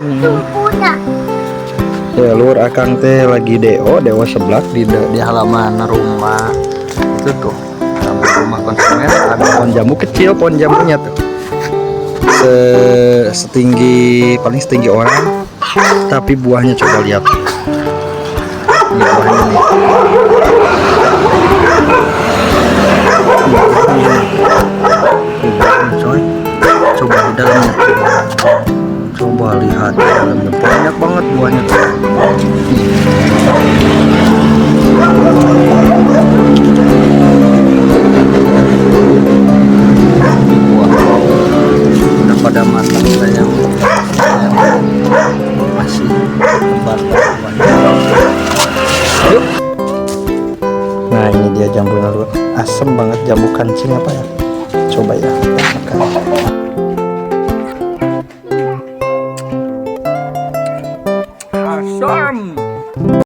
Ya lur akang teh lagi deo seblak di halaman rumah itu tuh, rumah konsumen ada pohon jambu kecil, pohon jambunya tuh paling setinggi orang, tapi buahnya coba lihat ini buahnya nih. Coy, coba di dalamnya, coba lihat di dalamnya banyak banget buahnya tuh. Udah pada matang, sayang masih lebat buahnya. Yuk. Nah ini dia jambunya lur, asem banget, jambu kancing apa ya, coba ya makan. Asam.